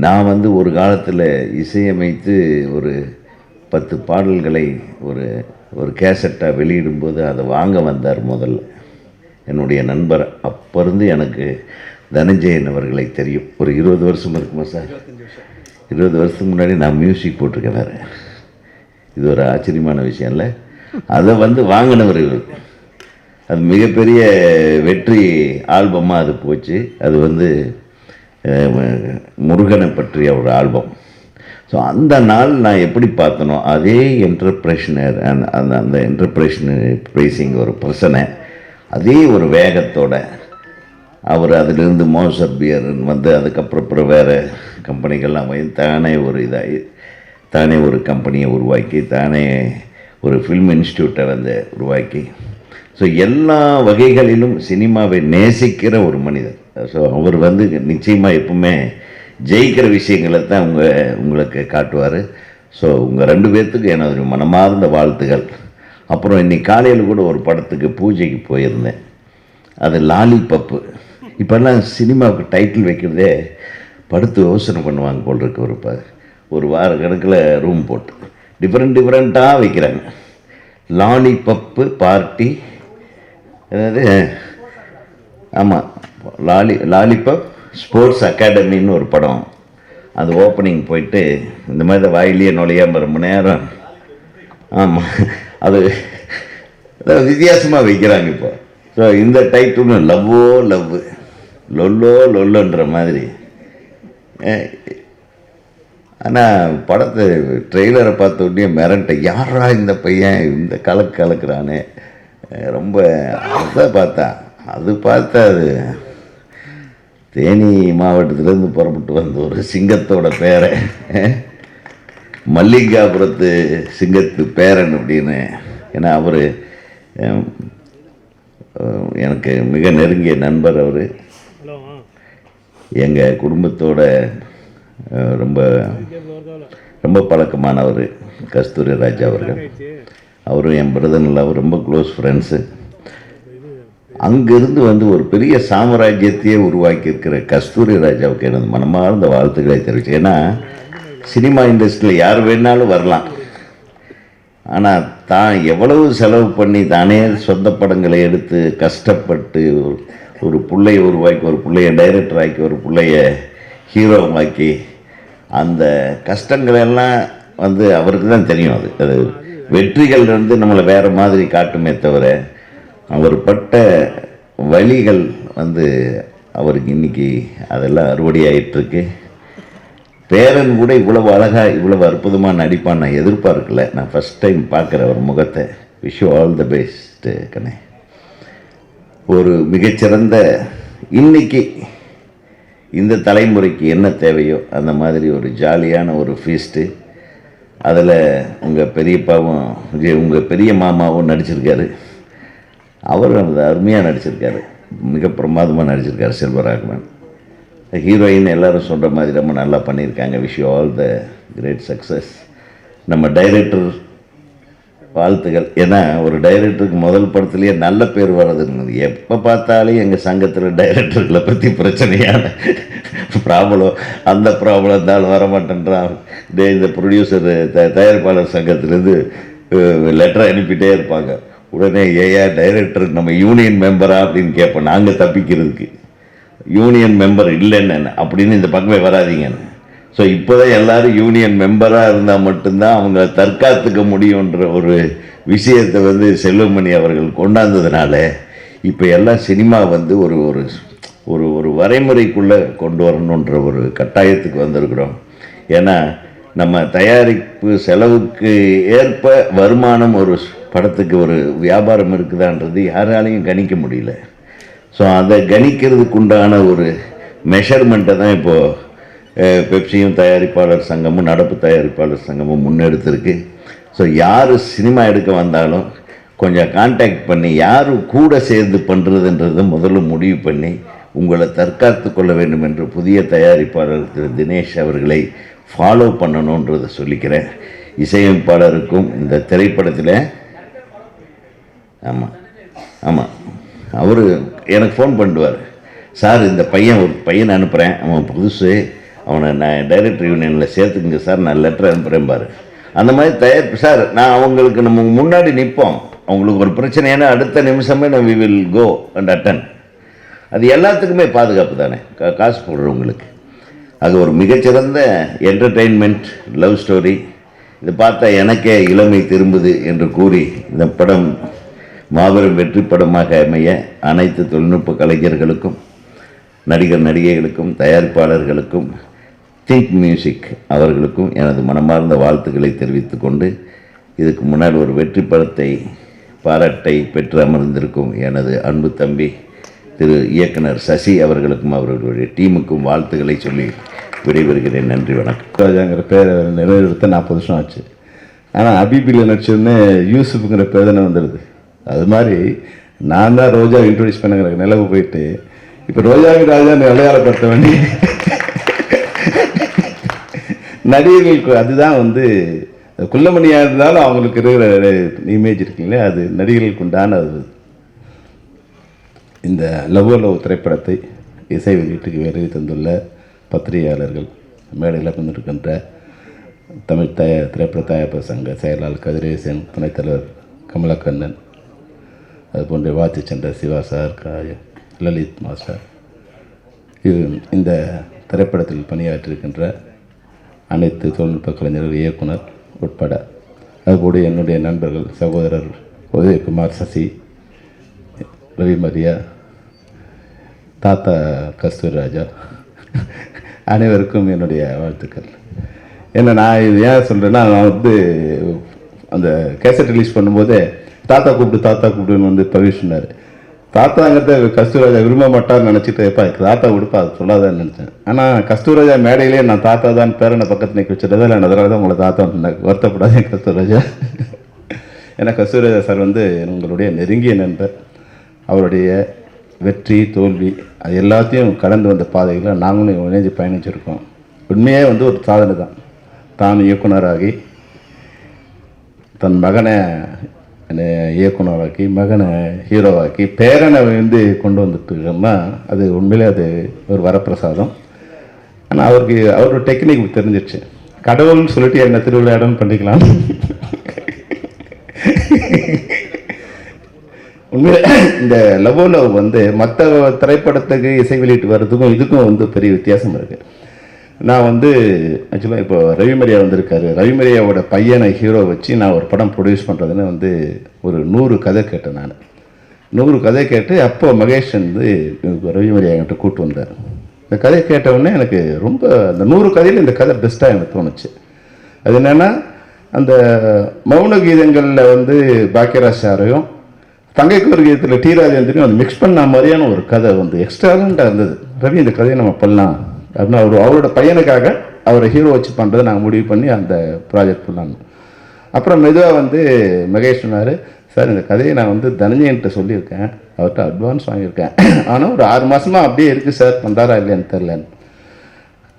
நான் வந்து ஒரு காலத்தில் இசையமைத்து ஒரு 10 பாடல்களை ஒரு கேசட்டாக வெளியிடும்போது அதை வாங்க வந்தார் முதல்ல என்னுடைய நண்பர். அப்போ இருந்து எனக்கு தனஞ்சயன் அவர்களை தெரியும். ஒரு 20 வருஷம் இருக்குமா சார்? 20 வருஷத்துக்கு முன்னாடி நான் மியூசிக் போட்டிருக்கேன் வேறு. இது ஒரு ஆச்சரியமான விஷயம் இல்லை. அதை வந்து வாங்கினவர்கள், அது மிகப்பெரிய வெற்றி ஆல்பமாக அது போச்சு. அது வந்து முருகனை பற்றிய ஒரு ஆல்பம். ஸோ அந்த நாள் நான் எப்படி பார்த்தனோ அதே என்டர்பிரேஷனர் அந்த என்டர்பிரைசிங் ஒரு பர்சனை அதே ஒரு வேகத்தோட அவர் அதிலிருந்து மோசர் பியர்னு வந்து அதுக்கப்புறம் வேறு கம்பெனிகள்லாம் போய் தானே ஒரு கம்பெனியை உருவாக்கி தானே ஒரு ஃபில்ம் இன்ஸ்டியூட்டை வந்து உருவாக்கி ஸோ எல்லா வகைகளிலும் சினிமாவை நேசிக்கிற ஒரு மனிதர். ஸோ அவர் வந்து நிச்சயமாக எப்பவுமே ஜெயிக்கிற விஷயங்களை தான் உங்களுக்கு காட்டுவார். ஸோ உங்கள் 2 பேர்த்துக்கு எனது மனமார்ந்த வாழ்த்துகள். அப்புறம் இன்றைக்கி காலையில் கூட ஒரு படத்துக்கு பூஜைக்கு போயிருந்தேன். அது லாலிபப்பு. இப்போல்லாம் சினிமாவுக்கு டைட்டில் வைக்கிறதே படுத்து யோசனை பண்ணுவாங்க போல் இருக்கு. ஒரு வார கணக்கில் ரூம் போட்டு டிஃப்ரெண்ட்டாக வைக்கிறாங்க. லாலிபப்பு பார்ட்டி, அதாவது ஆமாம் லாலிபப் ஸ்போர்ட்ஸ் அகாடமின்னு ஒரு படம். அது ஓப்பனிங் போயிட்டு இந்த மாதிரி தான் வாயிலேயே நுழையாமல் ரொம்ப நேரம். ஆமாம், அது வித்தியாசமாக வைக்கிறாங்க இப்போ. ஸோ இந்த டைட்டிலும் லவ்வோ லவ், லொல்லுன்ற மாதிரி. ஆனால் படத்தை ட்ரெய்லரை பார்த்த உடனே மிரண்ட, யாரா இந்த பையன் இந்த கலக்குறானே ரொம்ப. அது பார்த்தா அது தேனி மாவட்டத்திலேருந்து புறப்பட்டு வந்த ஒரு சிங்கத்தோட பேரை, மல்லிகாபுரத்து சிங்கத்து பேரன் அப்படின்னு. ஏன்னா அவர் எனக்கு மிக நெருங்கிய நண்பர். அவர் எங்கள் குடும்பத்தோட ரொம்ப ரொம்ப பழக்கமானவர் கஸ்தூரி ராஜா அவர்கள். அவரும் என் பிரதனில் அவர் ரொம்ப க்ளோஸ் ஃப்ரெண்ட்ஸு. அங்கேருந்து வந்து ஒரு பெரிய சாம்ராஜ்யத்தையே உருவாக்கியிருக்கிற கஸ்தூரி ராஜாவுக்கு எனது மனமார்ந்த வாழ்த்துக்களை தெரிவிச்சு. ஏன்னா சினிமா இண்டஸ்ட்ரியில் யார் வேணாலும் வரலாம், ஆனால் தான் எவ்வளவு செலவு பண்ணி தானே சொந்த படங்களை எடுத்து கஷ்டப்பட்டு ஒரு பிள்ளையை உருவாக்கி, ஒரு பிள்ளைய டைரக்டர் ஆக்கி, ஒரு பிள்ளைய ஹீரோவாக்கி, அந்த கஷ்டங்களெல்லாம் வந்து அவருக்கு தான் தெரியும். அது வெற்றிகள் வந்து நம்மளை வேறு மாதிரி காட்டுமே தவிர அவர் பட்ட வழிகள் வந்து அவருக்கு இன்றைக்கி அதெல்லாம் அறுவடையாயிட்டுருக்கு. பேரன் கூட இவ்வளவு அழகாக இவ்வளவு அற்புதமாக நடிப்பான்னு நான் எதிர்பார்க்கல. நான் ஃபஸ்ட் டைம் பார்க்குற ஒரு முகத்தை. Wish you all the best கண்ணே. ஒரு மிகச்சிறந்த இன்னைக்கு இந்த தலைமுறைக்கு என்ன தேவையோ அந்த மாதிரி ஒரு ஜாலியான ஒரு ஃபீஸ்ட்டு. அதில் உங்கள் பெரியப்பாவும் உங்கள் பெரிய மாமாவும் நடிச்சிருக்காரு. அவரும் அந்த அருமையாக நடிச்சிருக்காரு, மிக பிரமாதமாக நடிச்சிருக்காரு செல்வராகவன். ஹீரோயின் எல்லோரும் சொல்கிற மாதிரி ரொம்ப நல்லா பண்ணியிருக்காங்க. Wish you all the great success. நம்ம டைரக்டர் வாழ்த்துக்கள். ஏன்னா ஒரு டைரக்டருக்கு முதல் படத்துலேயே நல்ல பேர் வர்றதுங்கிறது. எப்போ பார்த்தாலும் எங்கள் சங்கத்தில் டைரக்டர்களை பற்றி பிரச்சனையான ப்ராப்ளம், அந்த ப்ராப்ளம் இருந்தாலும் வரமாட்டேன்றான். இந்த ப்ரொடியூசர் தயாரிப்பாளர் சங்கத்திலேருந்து லெட்டர் அனுப்பிட்டே இருப்பாங்க. உடனே ஏயா டைரக்டர் நம்ம யூனியன் மெம்பரா அப்படின்னு கேட்போம். நாங்கள் தப்பிக்கிறதுக்கு யூனியன் மெம்பர் இல்லைன்னு அப்படின்னு இந்த பக்கமே வராதிங்கன்னு. ஸோ இப்போ தான் எல்லோரும் யூனியன் மெம்பராக இருந்தால் மட்டும்தான் அவங்க தற்காத்துக்க முடியுன்ற ஒரு விஷயத்தை வந்து செல்வமணி அவர்கள் கொண்டாந்ததுனால இப்போ எல்லாம் சினிமா வந்து ஒரு ஒரு ஒரு ஒரு வரைமுறைக்குள்ளே கொண்டு வரணுன்ற ஒரு கட்டாயத்துக்கு வந்திருக்கிறோம். ஏன்னா நம்ம தயாரிப்பு செலவுக்கு ஏற்ப வருமானம் ஒரு படத்துக்கு ஒரு வியாபாரம் இருக்குதான்றது யாராலையும் கணிக்க முடியல. ஸோ அதை கணிக்கிறதுக்குண்டான ஒரு மெஷர்மெண்ட்டை தான் இப்போது பெப்சியும் தயாரிப்பாளர் சங்கமும் நடப்பு தயாரிப்பாளர் சங்கமும் முன்னெடுத்திருக்கு. ஸோ யார் சினிமா எடுக்க வந்தாலும் கொஞ்சம் கான்டாக்ட் பண்ணி யார் கூட சேர்ந்து பண்ணுறதுன்றது முதல்ல முடிவு பண்ணி உங்களை தற்காத்து கொள்ள வேண்டும் என்று புதிய தயாரிப்பாளர் திரு தினேஷ் அவர்களை ஃபாலோ பண்ணணுன்றதை சொல்லிக்கிறேன். இசையமைப்பாளருக்கும் இந்த திரைப்படத்தில் ஆமாம் அவர் எனக்கு ஃபோன் பண்ணுவார். சார் இந்த ஒரு பையனை அனுப்புகிறேன், அவன் புதுசு, அவனை நான் டைரக்டர் யூனியனில் சேர்த்துக்குங்க சார், நான் லெட்டர் அனுப்புகிறேன் பாரு. அந்த மாதிரி தயாரிப்பு சார், நான் அவங்களுக்கு நம்ம முன்னாடி நிற்போம். அவங்களுக்கு ஒரு பிரச்சனைனா அடுத்த நிமிஷமே நான் we will go and attend. அது எல்லாத்துக்குமே பாதுகாப்பு தானே, காசு போடுறவங்களுக்கு. அது ஒரு மிகச்சிறந்த என்டர்டெயின்மெண்ட் லவ் ஸ்டோரி. இதை பார்த்தா எனக்கே இளமை திரும்புது என்று கூறி இந்த படம் மாபெரும் வெற்றி படமாக அமைய அனைத்து தொழில்நுட்ப கலைஞர்களுக்கும் நடிகர் நடிகைகளுக்கும் தயாரிப்பாளர்களுக்கும் திங்க் மியூசிக் அவர்களுக்கும் எனது மனமார்ந்த வாழ்த்துக்களை தெரிவித்துக் கொண்டு, இதுக்கு முன்னால் ஒரு வெற்றி படத்தை பாராட்டை பெற்று அமர்ந்திருக்கும் எனது அன்பு தம்பி திரு இயக்குனர் சசி அவர்களுக்கும் அவர்களுடைய டீமுக்கும் வாழ்த்துக்களை சொல்லி விடைபெறுகிறேன். நன்றி, வணக்கம். ராஜாங்கிற பேரை நிறைவேற்ற 40 வருஷம் ஆச்சு. ஆனால் அபிபியில் நடிச்சோடனே யூசுஃபுங்கிற பேர் தானே வந்துடுது. அது மாதிரி நான் தான் ரோஜா இன்ட்ரடியூஸ் பண்ணுங்கிற நிலவு போயிட்டு இப்போ ரோஜாவின் ராஜா அடையாளப்படுத்த வேண்டிய நடிகர்களுக்கு அதுதான் வந்து குள்ளமணியாக இருந்தாலும் அவங்களுக்கு இருக்கிற இமேஜ் இருக்குங்களே, அது நடிகர்களுக்கு உண்டான அது. இந்த லவ் திரைப்படத்தை இசை வெளியீட்டுக்கு வருகை தந்துள்ள பத்திரிகையாளர்கள், மேடையில் கொண்டிருக்கின்ற தமிழ் திரைப்பட தயாரிப்பு சங்க செயலாளர் கதிரேசன், துணைத் தலைவர் கமலக்கண்ணன், அதுபோன்ற வாழ்த்து சென்ற சிவா சார், லலித் மாஸ்டர், இந்த திரைப்படத்தில் பணியாற்றிருக்கின்ற அனைத்து தொழில்நுட்ப கலைஞர்கள், இயக்குனர் உட்பட, அதுபோல என்னுடைய நண்பர்கள் சகோதரர் உதயகுமார், சசி, ரவி மரியா, தாத்தா கஸ்தூரி ராஜா, அனைவருக்கும் என்னுடைய வாழ்த்துக்கள். ஏன்னா நான் இது ஏன் சொல்கிறேன்னா, நான் வந்து அந்த கேசட் ரிலீஸ் பண்ணும்போதே தாத்தா கூப்பிடுன்னு வந்து பவிஷ் சொன்னார். தாத்தாங்கிறத கஸ்தூராஜா விரும்ப மாட்டார்னு நினச்சிட்டு எப்பா தாத்தா கொடுப்பா அது சொல்லாதான்னு நினச்சேன். ஆனால் கஸ்தூராஜா மேடையிலே நான் தாத்தா தான் பேரனை பக்கத்தில் நிற்க வச்சுட்டதா இல்லை, அதனால தான் உங்களை தாத்தா வருத்தப்படாதே கஸ்தூராஜா. ஏன்னா கஸ்தூராஜா சார் வந்து உங்களுடைய நெருங்கிய நண்பர். அவருடைய வெற்றி தோல்வி அது எல்லாத்தையும் கடந்து வந்த பாதைகளை நாங்களும் இணைஞ்சு பயணிச்சிருக்கோம். உண்மையே வந்து ஒரு சாதனை தான். தான் இயக்குனராகி தன் மகனை இயக்குனராக்கி, மகனை ஹீரோவாக்கி, பேரனை வந்து கொண்டு வந்துட்டுருக்கோம்னா அது உண்மையிலே அது ஒரு வரப்பிரசாதம். ஆனால் அவரோட டெக்னிக் தெரிஞ்சிடுச்சு. கடவுள்னு சொல்லிட்டு என்ன திருவிளையாடன்னு பண்ணிக்கலாம். உண்மையிலே இந்த லவ் வந்து மற்ற திரைப்படத்துக்கு இசை வெளியிட்டு வர்றதுக்கும் இதுக்கும் வந்து பெரிய வித்தியாசம் இருக்குது. நான் வந்து ஆக்சுவலாக இப்போ ரவிமரியா வந்திருக்காரு. ரவிமரியாவோட பையனை ஹீரோ வச்சு நான் ஒரு படம் ப்ரொடியூஸ் பண்ணுறதுன்னு வந்து ஒரு 100 கதை கேட்டேன். நான் 100 கதை கேட்டு அப்போ மகேஷ் வந்து ரவிமரியா என்கிட்ட கூப்பிட்டு வந்தார். இந்த கதை கேட்டவுடனே எனக்கு ரொம்ப அந்த 100 கதையில் இந்த கதை பெஸ்ட்டாக எனக்கு தோணுச்சு. அது என்னென்னா, அந்த மௌன கீதங்களில் வந்து பாக்கியராஜ் சாரையும் தங்கைக்கு ஒரு கீதத்தில் டி ராஜேந்திரையும் அது மிக்ஸ் பண்ண மாதிரியான ஒரு கதை வந்து எக்ஸ்ட்ராலண்ட்டாக இருந்தது. ரவி இந்த கதையை நம்ம பண்ணலாம் அப்படின்னா அவரோட பையனுக்காக அவரை ஹீரோ வச்சு பண்ணுறதை நாங்கள் முடிவு பண்ணி அந்த ப்ராஜெக்ட் பண்ணாங்க. அப்புறம் மெதுவாக வந்து மகேஷ் சொன்னார், சார் இந்த கதையை நான் வந்து தனஞ்சயன்ட்ட சொல்லியிருக்கேன், அவர்கிட்ட அட்வான்ஸ் வாங்கியிருக்கேன், ஆனால் ஒரு 6 மாதமாக அப்படியே இருக்குது சார், பண்ணுறாரா இல்லையான்னு தெரிலன்னு.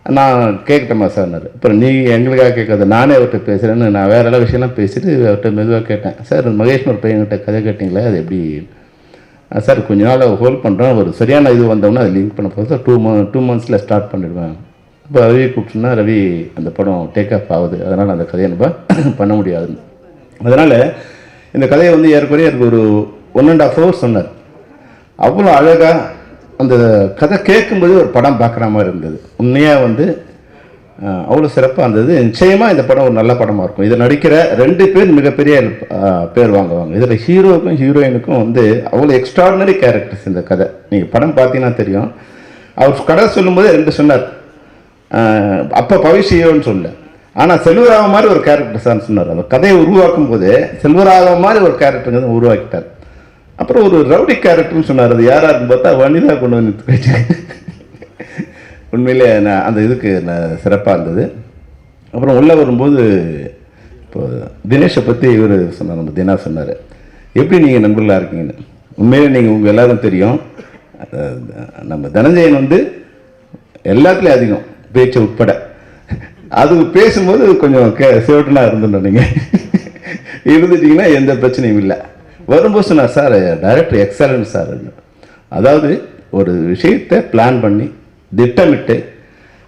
நான் கேட்கட்டேம்மா சார்னார். அப்புறம் நீ எங்களுக்காக கேட்காத, நானே அவர்கிட்ட பேசுகிறேன்னு நான் வேறு எல்லாம் விஷயம்லாம் பேசிட்டு அவர்கிட்ட மெதுவாக கேட்டேன். சார் மகேஷ் ஒரு பையன்கிட்ட கதை கேட்டிங்களே, அது எப்படி சார்? கொஞ்ச நாள் ஹோல்ட் பண்ணுறேன், ஒரு சரியான இது வந்தோம்னா அதை லிங்க் பண்ண போகிறது சார், 2 months ஸ்டார்ட் பண்ணிடுவேன். இப்போ ரவி கூப்பிட்டுன்னா ரவி அந்த படம் டேக் ஆஃப் ஆகுது, அதனால் அந்த கதையை நம்ம பண்ண முடியாதுன்னு. அதனால் இந்த கதையை வந்து ஏற்கனவே எனக்கு ஒரு 1.5 hours சொன்னார். அவ்வளோ அழகாக அந்த கதை கேட்கும்போது ஒரு படம் பார்க்குற மாதிரி இருந்தது. உண்மையாக வந்து அவ்வளோ சிறப்பாக இருந்தது. நிச்சயமாக இந்த படம் ஒரு நல்ல படமாக இருக்கும். இதில் நடிக்கிற 2 பேர் மிகப்பெரிய பேர் வாங்குவாங்க. இதில் ஹீரோவுக்கும் ஹீரோயினுக்கும் வந்து அவ்வளோ எக்ஸ்ட்ராடினரி கேரக்டர்ஸ். இந்த கதை நீங்கள் படம் பார்த்தீங்கன்னா தெரியும். அவர் கதை சொல்லும்போது 2 சொன்னார். அப்போ பவிஷ் ஹீரோன்னு சொல்லல, ஆனால் செல்வராக மாதிரி ஒரு கேரக்டர்ஸான்னு சொன்னார். அந்த கதையை உருவாக்கும் போதே செல்வராக மாதிரி ஒரு கேரக்டருங்க உருவாக்கிட்டார். அப்புறம் ஒரு ரவுடி கேரக்டர்னு சொன்னார். அது யாராருன்னு பார்த்தா வனிதா கொண்டு வந்து உண்மையிலே நான் அந்த இதுக்கு நான் சிறப்பாக இருந்தது. அப்புறம் உள்ளே வரும்போது இப்போ தினேஷை பற்றி இவர் சொன்னார், நம்ம தினா சொன்னார், எப்படி நீங்கள் நண்பர்களாக இருக்கீங்கன்னு. உண்மையிலே நீங்கள் உங்கள் எல்லாரும் தெரியும், நம்ம தனஞ்சயன் வந்து எல்லாத்துலேயும் அதிகம் பேச்சு உட்பட. அது பேசும்போது கொஞ்சம் சேவட்டனாக இருந்துட்டோம். நீங்கள் இருந்துட்டிங்கன்னா எந்த பிரச்சனையும் இல்லை. வரும்போது சொன்னார், சார் டைரக்டர் எக்ஸலன்ட் சார். அதாவது ஒரு விஷயத்தை பிளான் பண்ணி திட்டமிட்டு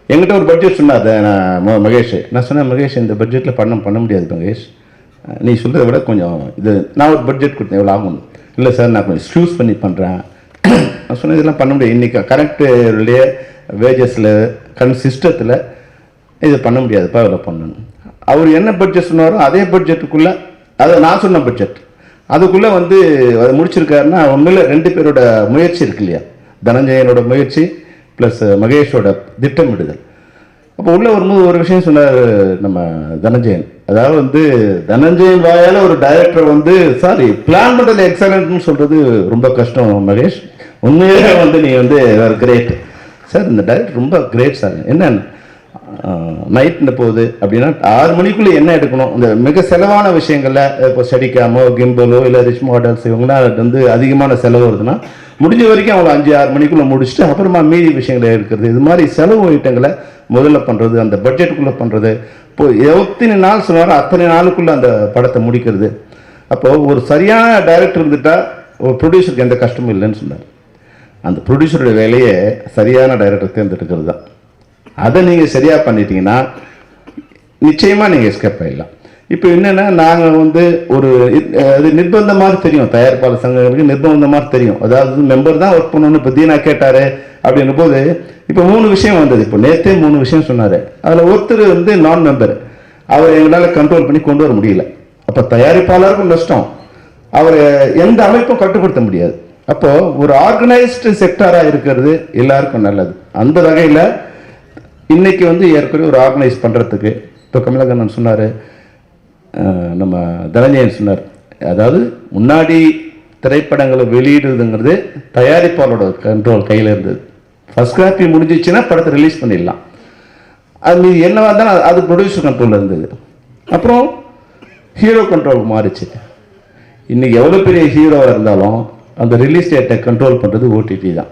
என்கிட்ட ஒரு பட்ஜெட் சொன்னார் மகேஷ். நான் சொன்னேன், மகேஷ் இந்த பட்ஜெட்டில் பண்ண முடியாது மகேஷ், நீ சொல்கிறத விட கொஞ்சம் இது. நான் ஒரு பட்ஜெட் கொடுத்தேன், எவ்வளோ ஆகும்? இல்லை சார் நான் கொஞ்சம் ஸ்க்யூஸ் பண்ணி பண்ணுறேன். நான் சொன்னேன், இதெல்லாம் பண்ண முடியாது, இன்றைக்கி கரெக்டுடைய வேஜஸில் சிஸ்டத்தில் இது பண்ண முடியாதுப்பா, இவ்வளோ பண்ணணும். அவர் என்ன பட்ஜெட் சொன்னாரோ அதே பட்ஜெட்டுக்குள்ளே, அதை நான் சொன்ன பட்ஜெட் அதுக்குள்ளே வந்து அதை முடிச்சிருக்காருன்னா உண்மையில் 2 பேரோட முயற்சி இருக்கு இல்லையா? தனஞ்சயனோட முயற்சி, ப்ளஸ் மகேஷோட திட்டமிடுதல். அப்போ உள்ளே வரும்போது ஒரு விஷயம் சொன்னார் நம்ம தனஞ்சயன். அதாவது வந்து தனஞ்சயன் வாயால் ஒரு டைரக்டர் வந்து சாரி பிளான் பண்ணுறது எக்ஸலண்ட்னு சொல்கிறது ரொம்ப கஷ்டம் மகேஷ். உண்மையிலே வந்து நீ வந்து கிரேட் சார், இந்த டைரக்டர் ரொம்ப கிரேட் சார். என்ன நைட்டில் போகுது அப்படின்னா 6 மணிக்குள்ளே என்ன எடுக்கணும், இந்த மிக செலவான விஷயங்களில் இப்போ ஸ்டடிக்காமோ கிம்பலோ இல்லை ரிச் மாடல்ஸ் இவங்களாம் வந்து அதிகமான செலவு வருதுன்னா முடிஞ்ச வரைக்கும் அவங்க 5-6 மணிக்குள்ளே முடிச்சுட்டு அப்புறமா மீதி விஷயங்களை எடுக்கிறது. இது மாதிரி செலவு ஐட்டங்களை முதல்ல பண்ணுறது, அந்த பட்ஜெட்டுக்குள்ளே பண்ணுறது. இப்போ எத்தனை நாள் சொன்னாரோ அத்தனை நாளுக்குள்ளே அந்த படத்தை முடிக்கிறது. அப்போது ஒரு சரியான டைரக்டர் இருந்துட்டால் ஒரு ப்ரொடியூசருக்கு எந்த கஷ்டமும் இல்லைன்னு சொன்னார். அந்த ப்ரொடியூசருடைய வேலையை சரியான டைரக்டர் தேர்ந்தெடுக்கிறது தான். அதை நீங்கள் சரியாக பண்ணிட்டீங்கன்னா நிச்சயமாக நீங்கள் எஸ்கேப் ஆகிடலாம். இப்போ என்னென்னா நாங்கள் வந்து ஒரு அது நிர்பந்தமாக தெரியும், தயாரிப்பாளர் சங்கங்களுக்கு நிர்பந்தமாக தெரியும். அதாவது மெம்பர் தான் ஒர்க் பண்ணணும்னு இப்போ தீனா கேட்டார் அப்படின்னும் போது இப்போ 3 விஷயம் வந்தது. இப்போ நேற்றே 3 விஷயம் சொன்னார். அதில் ஒருத்தர் வந்து நான் மெம்பர், அவர் எங்களால் கண்ட்ரோல் பண்ணி கொண்டு வர முடியல. அப்போ தயாரிப்பாளருக்கும் நஷ்டம், அவர் எந்த அமைப்பும் கட்டுப்படுத்த முடியாது. அப்போது ஒரு ஆர்கனைஸ்டு செக்டராக இருக்கிறது எல்லாருக்கும் நல்லது. அந்த வகையில் இன்னைக்கு வந்து ஏற்கனவே ஒரு ஆர்கனைஸ் பண்ணுறதுக்கு இப்போ கமலக்கண்ணன் சொன்னார், நம்ம தனஞ்சயன் சொன்னார். அதாவது முன்னாடி திரைப்படங்களை வெளியிடுறதுங்கிறது தயாரிப்பாளரோட கண்ட்ரோல் கையில் இருந்தது. ஃபர்ஸ்ட் காப்பி முடிஞ்சிச்சுன்னா படத்தை ரிலீஸ் பண்ணிடலாம். அது என்னவா இருந்தாலும் அது ப்ரொடியூசர் கண்ட்ரோலில் இருந்தது. அப்புறம் ஹீரோ கண்ட்ரோல் மாறிச்சு. இன்றைக்கி எவ்வளோ பெரிய ஹீரோவாக இருந்தாலும் அந்த ரிலீஸ் டேட்டை கண்ட்ரோல் பண்ணுறது ஓடிடி தான்.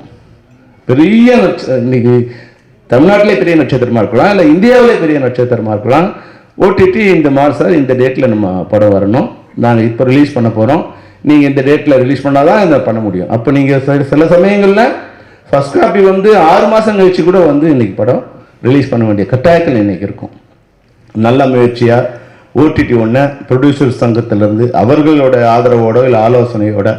பெரிய இன்னைக்கு தமிழ்நாட்டிலே பெரிய நட்சத்திரமாக இருக்கலாம், இல்லை இந்தியாவிலே பெரிய நட்சத்திரமாக இருக்கலாம். ஓடிடி இந்த மாதிரி சார் இந்த டேட்டில் நம்ம படம் வரணும், நாங்கள் இப்போ ரிலீஸ் பண்ண போகிறோம், நீங்கள் இந்த டேட்டில் ரிலீஸ் பண்ணால் தான் இதை பண்ண முடியும். அப்போ நீங்கள் சில சமயங்களில் ஃபர்ஸ்ட் காப்பி வந்து 6 மாதம் கழிச்சு கூட வந்து இன்றைக்கி படம் ரிலீஸ் பண்ண வேண்டிய கட்டாயத்தில் இன்றைக்கி இருக்கும். நல்ல முயற்சியாக ஓடிடி ஒன்று ப்ரொடியூசர் சங்கத்திலேருந்து அவர்களோட ஆதரவோட இல்லை ஆலோசனையோட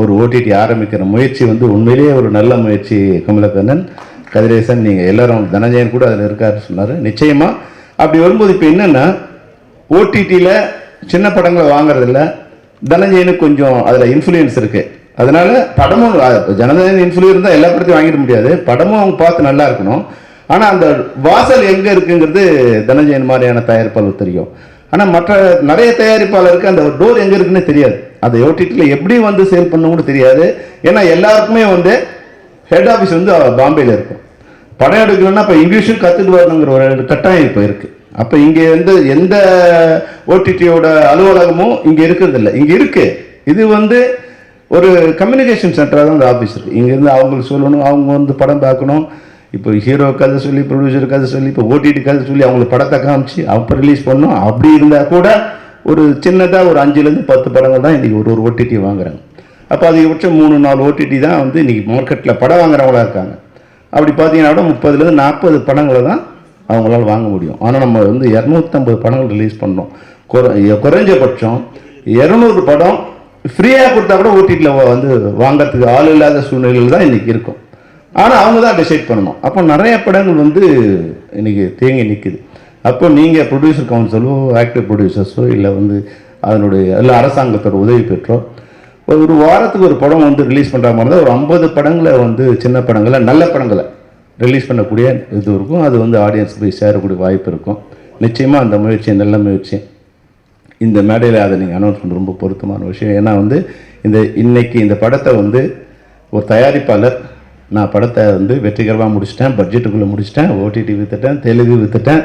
ஒரு ஓடிடி ஆரம்பிக்கிற முயற்சி வந்து உண்மையிலேயே ஒரு நல்ல முயற்சி. கமலக்கண்ணன், கதிரேசன், நீங்கள் எல்லாரும், தனஞ்சயன் கூட அதில் இருக்காரு சொன்னார். நிச்சயமாக அப்படி வரும்போது இப்போ என்னென்னா ஓடிடியில் சின்ன படங்களை வாங்குறதில்ல, தனஞ்சயனுக்கு கொஞ்சம் அதில் இன்ஃப்ளூயன்ஸ் இருக்குது. அதனால் படமும் ஜனதன் இன்ஃப்ளூயன்ஸ் தான் எல்லா படத்தையும் வாங்கிட முடியாது, படமும் அவங்க பார்த்து நல்லா இருக்கணும். ஆனால் அந்த வாசல் எங்கே இருக்குங்கிறது தனஞ்சயன் மாதிரியான தயாரிப்பாளர் தெரியும். ஆனால் மற்ற நிறைய தயாரிப்பாளருக்கு அந்த டோர் எங்கே இருக்குன்னு தெரியாது. அதை ஓடிடியில் எப்படி வந்து சேல் பண்ணணும் கூட தெரியாது. ஏன்னா எல்லாருக்குமே வந்து ஹெட் ஆஃபீஸ் வந்து பாம்பேயில் இருக்கும். படம் எடுக்கணும்னா இப்போ இங்கிலீஷும் கற்றுட்டு வரணுங்கிற ஒரு கட்டாயம் இப்போ இருக்குது. அப்போ இங்கே வந்து எந்த ஓடிடியோட அலுவலகமும் இங்கே இருக்கிறது இல்லை. இங்கே இருக்குது, இது வந்து ஒரு கம்யூனிகேஷன் சென்டராக தான் இந்த ஆஃபீஸ் இருக்குது. இங்கேருந்து அவங்களுக்கு சொல்லணும், அவங்க வந்து படம் பார்க்கணும். இப்போ ஹீரோ கதை சொல்லி, ப்ரொடியூசர் கதை சொல்லி, இப்போ ஓடிடி கதை சொல்லி அவங்களுக்கு படத்தை காமிச்சு அப்போ ரிலீஸ் பண்ணணும். அப்படி இருந்தால் கூட ஒரு சின்னதாக ஒரு 5லேருந்து 10 படங்கள் தான் இன்றைக்கி ஒரு ஓடிடி வாங்குறாங்க. அப்போ அதிகபட்சம் 3-4 ஓடிடி தான் வந்து இன்றைக்கி மார்க்கெட்டில் படம் வாங்குறவங்களா இருக்காங்க. அப்படி பார்த்தீங்கன்னா கூட 30லேருந்து 40 படங்களை தான் அவங்களால வாங்க முடியும். ஆனால் நம்ம வந்து 250 படங்கள் ரிலீஸ் பண்ணோம். குறைஞ்சபட்சம் 200 படம் ஃப்ரீயாக கொடுத்தா கூட ஓடிடியில் வந்து வாங்கிறதுக்கு ஆள் இல்லாத சூழ்நிலையில் தான் இன்றைக்கி இருக்கும். ஆனால் அவங்க தான் டிசைட் பண்ணணும். அப்போ நிறைய படங்கள் வந்து இன்றைக்கி தேங்கி நிற்குது. அப்போ நீங்கள் ப்ரொடியூசர் கவுன்சிலோ ஆக்டிவ் ப்ரொடியூசர்ஸோ இல்லை வந்து அதனுடைய இல்லை அரசாங்கத்தோட உதவி பெற்றோ ஒரு வாரத்துக்கு ஒரு படம் வந்து ரிலீஸ் பண்ணுற மாதிரி தான் ஒரு 50 படங்களை வந்து சின்ன படங்களை நல்ல படங்களை ரிலீஸ் பண்ணக்கூடிய இது இருக்கும். அது வந்து ஆடியன்ஸ் போய் சேரக்கூடிய வாய்ப்பு இருக்கும். நிச்சயமாக அந்த முயற்சி நல்ல முயற்சி. இந்த மேடையில் அதை நீங்கள் அனௌன்ஸ் பண்ண ரொம்ப பொருத்தமான விஷயம். ஏன்னா வந்து இன்னைக்கு இந்த படத்தை வந்து ஒரு தயாரிப்பாளர், நான் படத்தை வந்து வெற்றிகரமாக முடிச்சிட்டேன், பட்ஜெட்டுக்குள்ளே முடிச்சிட்டேன், ஓடிடி விற்றுட்டேன், தெலுங்கு விற்றுட்டேன்,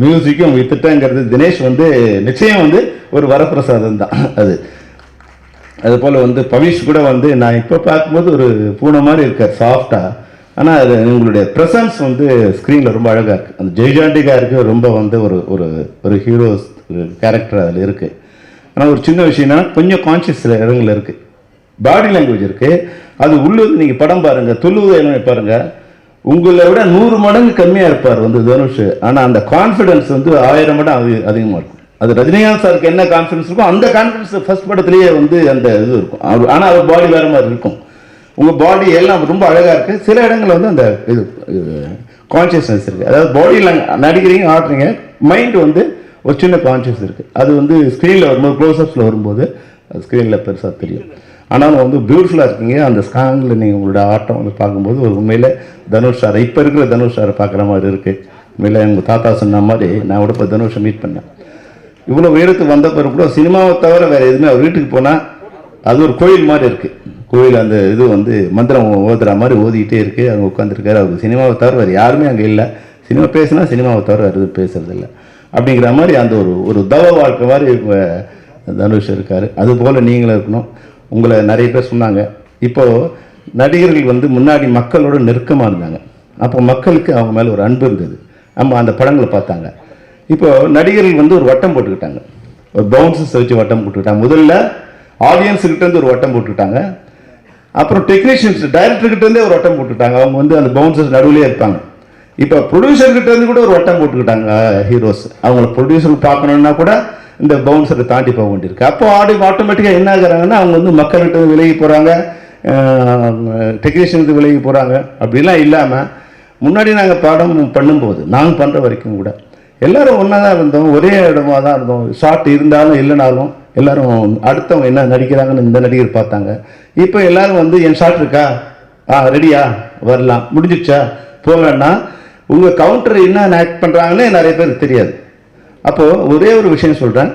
மியூசிக்கும் விற்றுட்டேங்கிறது தினேஷ் வந்து நிச்சயம் வந்து ஒரு வரப்பிரசாதம் தான். அதுபோல் வந்து பவிஷ் கூட வந்து நான் இப்போ பார்க்கும்போது ஒரு பூனை மாதிரி இருக்கார் சாஃப்டாக. ஆனால் அது உங்களுடைய ப்ரெசன்ஸ் வந்து ஸ்க்ரீனில் ரொம்ப அழகாக இருக்குது. அந்த ஜெய்ஜாண்டிகா இருக்குது, ரொம்ப வந்து ஒரு ஒரு ஒரு ஹீரோஸ் கேரக்டர் அதில் இருக்குது. ஆனால் ஒரு சின்ன விஷயம்னா கொஞ்சம் கான்ஷியஸ் இடங்கள் இருக்குது, பாடி லாங்குவேஜ் இருக்குது. அது உள்ளூர் நீங்கள் படம் பாருங்கள், துள்ளுவதை பாருங்கள், உங்களை விட 100 மடங்கு கம்மியாக இருப்பார் வந்து தனுஷ். ஆனால் அந்த கான்ஃபிடென்ஸ் வந்து 1000 மடங்கு அதிகமாக இருக்கும். அது ரஜினிகாந்த் சாருக்கு என்ன கான்ஃபிடன்ஸ் இருக்கும் அந்த கான்ஃபிடன்ஸ் ஃபர்ஸ்ட் படத்துலேயே வந்து அந்த இது இருக்கும். ஆனால் அவர் பாடி வேறு மாதிரி இருக்கும். உங்கள் பாடி எல்லாம் ரொம்ப அழகாக இருக்குது. சில இடங்களில் வந்து அந்த இது கான்ஷியஸ்னஸ் இருக்குது. அதாவது பாடியில் நடிக்கிறீங்க, ஆடுறீங்க, மைண்டு வந்து ஒரு சின்ன கான்ஷியஸ் இருக்குது. அது வந்து ஸ்க்ரீனில் வரும்போது, க்ளோஸ்அப்ஸில் வரும்போது அது ஸ்க்ரீனில் பெருசாக தெரியும். ஆனாலும் வந்து பியூட்டிஃபுல்லாக இருக்கீங்க. அந்த ஸ்காங்கில் நீங்கள் உங்களோட ஆட்டம் வந்து பார்க்கும்போது ஒரு உண்மையில் தனுஷ் சார், இப்போ இருக்கிற தனுஷ் சாரை பார்க்குற மாதிரி இருக்குது. உண்மையில் எங்கள் தாத்தா சொன்ன மாதிரி நான் கூட இப்போ தனுஷை மீட் பண்ணேன். இவ்வளோ உயரத்துக்கு வந்த பிறகு கூட சினிமாவை தவிர வேறு எதுவுமே அவர் வீட்டுக்கு போனால் அது ஒரு கோயில் மாதிரி இருக்குது. கோயில் அந்த இது வந்து மந்திரம் ஓதுற மாதிரி ஓதிக்கிட்டே இருக்குது. அங்கே உட்காந்துருக்காரு. அவருக்கு சினிமாவை தவிர வேறு யாருமே அங்கே இல்லை. சினிமா பேசுனா சினிமாவை தவிர வேறு எதுவும் பேசுறது இல்லை அப்படிங்கிற மாதிரி அந்த ஒரு தவ வாழ்க்கை மாதிரி இப்போ தனுஷ் இருக்கார். அதுபோல் நீங்களும் இருக்கணும். உங்களை நிறைய பேர் சொன்னாங்க, இப்போது நடிகர்கள் வந்து முன்னாடி மக்களோட நெருக்கமாக இருந்தாங்க. அப்போ மக்களுக்கு அவங்க மேலே ஒரு அன்பு இருந்தது. நம்ம அந்த படங்களை பார்த்தாங்க. இப்போது நடிகர்கள் வந்து ஒரு வட்டம் போட்டுக்கிட்டாங்க, ஒரு பவுன்சஸ் வச்சு வட்டம் போட்டுக்கிட்டாங்க. முதல்ல ஆடியன்ஸுக்கிட்டேருந்து ஒரு வட்டம் போட்டுக்கிட்டாங்க. அப்புறம் டெக்னீஷியன்ஸ் டைரக்டர்கிட்டேருந்தே ஒரு வட்டம் போட்டுக்கிட்டாங்க. அவங்க வந்து அந்த பவுன்சஸ் நடுவிலே இருப்பாங்க. இப்போ ப்ரொடியூசர்கிட்டேருந்து கூட ஒரு வட்டம் போட்டுக்கிட்டாங்க ஹீரோஸ். அவங்கள ப்ரொடியூசர் பார்க்கணுன்னா கூட இந்த பவுன்சரை தாண்டி போக வேண்டியிருக்கு. அப்போ ஆட்டோமேட்டிக்காக என்ன ஆகுறாங்கன்னா அவங்க வந்து மக்கள்கிட்ட விலகி போகிறாங்க, டெக்னீஷியனுக்கு விலகி போகிறாங்க. அப்படிலாம் இல்லாமல் முன்னாடி நாங்கள் படம் பண்ணும்போது நாங்கள் பண்ணுற வரைக்கும் கூட எல்லோரும் ஒன்றா தான் இருந்தோம், ஒரே இடமா தான் இருந்தோம். ஷார்ட் இருந்தாலும் இல்லைனாலும் எல்லோரும் அடுத்தவங்க என்ன நடிக்கிறாங்கன்னு இந்த நடிகர் பார்த்தாங்க. இப்போ எல்லோரும் வந்து என் ஷார்ட் இருக்கா, ரெடியா, வரலாம், முடிஞ்சிடுச்சா, போகலன்னா உங்கள் கவுண்டர் என்ன ஆக்ட் பண்ணுறாங்கன்னு நிறைய பேருக்கு தெரியாது. அப்போது ஒரே ஒரு விஷயம் சொல்கிறேன்.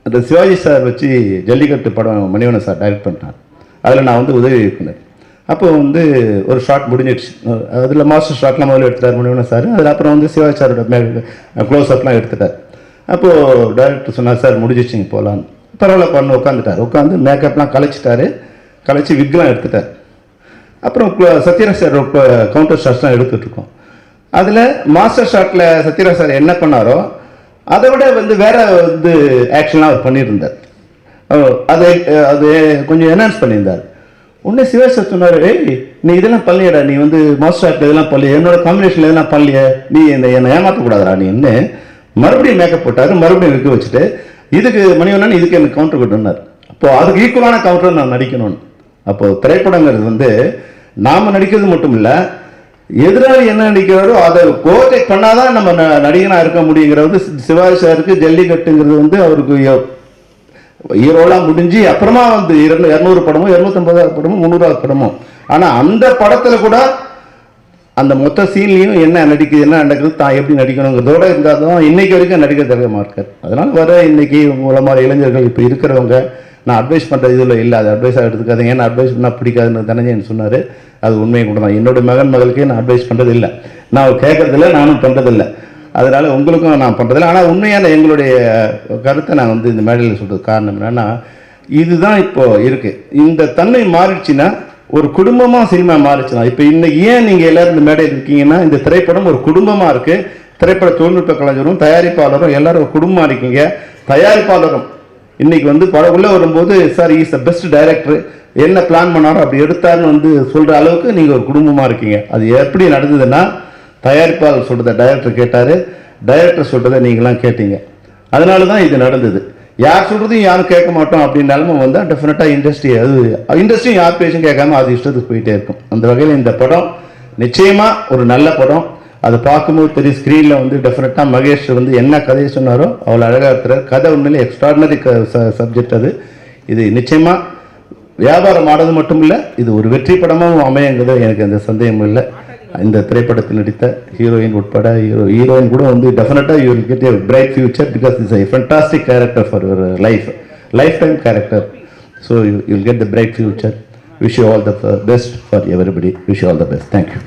அந்த சிவாஜி சார் வச்சு ஜல்லிக்கட்டு படம் மணிவண்ணன் சார் டைரக்ட் பண்ணுறாங்க. அதில் நான் வந்து உதவி இயக்குனர். அப்போ வந்து ஒரு ஷார்ட் முடிஞ்சிடுச்சு. அதில் மாஸ்டர் ஷார்ட்லாம் முதல்ல எடுத்துட்டார் மணிவண்ணன் சார். அதில் அப்புறம் வந்து சிவாஜி சாரோட க்ளோஸ் அப்லாம் எடுத்துட்டார். அப்போது டைரக்டர் சொன்னார், சார் முடிஞ்சிச்சிங்க போகலான்னு. பரவாயில்ல பண்ணு உட்காந்துட்டார். உட்காந்து மேக்கப்லாம் கலைச்சிட்டாரு, கலைச்சி விக்லாம் எடுத்துட்டார். அப்புறம் சத்யராஜ் சார் கவுண்டர் ஷாட்ஸ்லாம் எடுத்துகிட்ருக்கோம். அதில் மாஸ்டர் ஷாட்டில் சத்யராஜ் சார் என்ன பண்ணாரோ அதை விட வந்து வேற வந்து ஆக்ஷன்லாம் அவர் பண்ணியிருந்தார். அது கொஞ்சம் என்ஹான்ஸ் பண்ணியிருந்தார். உடனே சிவாஜி சார் சொன்னார், ஏய் நீ இதெல்லாம் பண்ணலையடா, நீ வந்து மாஸ்டர் ஷாட்டில் இதெல்லாம் பண்ணலையே, என்னோட காம்பினேஷனில் இதெல்லாம் பண்ணலையே, நீ என்னை ஏமாற்றக்கூடாதுடா நீ என்ன. மறுபடியும் மேக்கப் போட்டார், மறுபடியும் விற்க வச்சுட்டு இதுக்கு மணிவண்ணன் இதுக்கு எனக்கு கவுண்டர் கொடுன்னார். அப்போது அதுக்கு ஈக்குவலான கவுண்டர் நான் நடிக்கணும்னு. அப்போது திரைப்படங்கிறது வந்து நாம் நடிக்கிறது மட்டும் இல்லை, எதிராளி என்ன நடிக்கிறாரோ அதை கோஆர்டினேட் பண்ணாதான் நம்ம நடிகனாக இருக்க முடியுங்கிறது. சிவாஜி சாருக்கு ஜல்லிக்கட்டுங்கிறது வந்து அவருக்கு ஹீரோலாம் முடிஞ்சு அப்புறமா வந்து 200 படமோ 250 படமோ 300 படமோ. ஆனால் அந்த படத்தில் கூட அந்த மொத்த சீன்லையும் என்ன நடக்குது, தான் எப்படி நடிக்கணுங்கிறதோட இருந்தால் தான் இன்னைக்கு வரைக்கும் நடிக்க தகுந்த மார்க்கர். அதனால் வர இன்னைக்கு உங்களை மாதிரி இளைஞர்கள் இப்போ இருக்கிறவங்க நான் அட்வைஸ் பண்ணுற இதில் இல்லை, அது அட்வைஸாக எடுத்துக்காதீங்க. ஏன்னா அட்வைஸ் பண்ணால் பிடிக்காதுன்னு தனஞ்சன் சொன்னார். அது உண்மையை கூட தான். என்னோட மகளுக்கே நான் அட்வைஸ் பண்ணுறது இல்லை, நான் கேட்கறதில்ல, நானும் பண்ணுறதில்லை. அதனால் உங்களுக்கும் நான் பண்ணுறதில்லை. ஆனால் உண்மையான எங்களுடைய கருத்தை நான் வந்து இந்த மேடையில் சொல்கிறது காரணம் என்னென்னா, இதுதான் இப்போது இருக்குது. இந்த தன்மை மாறிடுச்சுன்னா ஒரு குடும்பமாக சினிமா மாறிச்சுன்னா, இப்போ இன்னைக்கு ஏன் நீங்கள் எல்லோரும் இந்த மேடையில் இருக்கீங்கன்னா, இந்த திரைப்படம் ஒரு குடும்பமாக இருக்குது. திரைப்பட தொழில்நுட்ப கலைஞரும் தயாரிப்பாளரும் எல்லோரும் ஒரு குடும்பமாக இருக்கீங்க. தயாரிப்பாளரும் இன்னைக்கு வந்து படம் உள்ளே வரும்போது sir is the best director, என்ன பிளான் பண்ணாரோ அப்படி எடுத்தாருன்னு வந்து சொல்கிற அளவுக்கு நீங்கள் ஒரு குடும்பமாக இருக்கீங்க. அது எப்படி நடந்ததுன்னா, தயாரிப்பாளர் சொல்கிறத டைரக்டர் கேட்டார், டைரக்டர் சொல்கிறத நீங்களாம் கேட்டீங்க. அதனால தான் இது நடந்தது. யார் சொல்கிறதையும் யாரும் கேட்க மாட்டோம் அப்படின்னாலும் வந்தால் டெஃபினட்டாக இண்டஸ்ட்ரியும் யார் பேச்சும் கேட்காம அது இஷ்டத்துக்கு போயிட்டே இருக்கும். அந்த வகையில் இந்த படம் நிச்சயமாக ஒரு நல்ல படம். அதை பார்க்கும்போது தெரியும். ஸ்க்ரீனில் வந்து டெஃபினட்டாக மகேஷ் வந்து என்ன கதையை சொன்னாரோ அவ்வளோ அழகாக இருக்கிறார். கதை உண்மையிலே எக்ஸ்ட்ராடினரி சப்ஜெக்ட். இது நிச்சயமாக வியாபாரம் ஆனது மட்டும் இல்லை, இது ஒரு வெற்றி படமாகவும் அமையுங்கிறது எனக்கு அந்த சந்தேகமும் இல்லை. இந்த திரைப்படத்தில் நடித்த ஹீரோயின் உட்பட ஹீரோயின் கூட வந்து டெஃபினட்டாக you will get a bright future because it's a fantastic character for your life time character. So you will get the bright future. Wish you all the best for everybody. Wish you all the best. Thank you.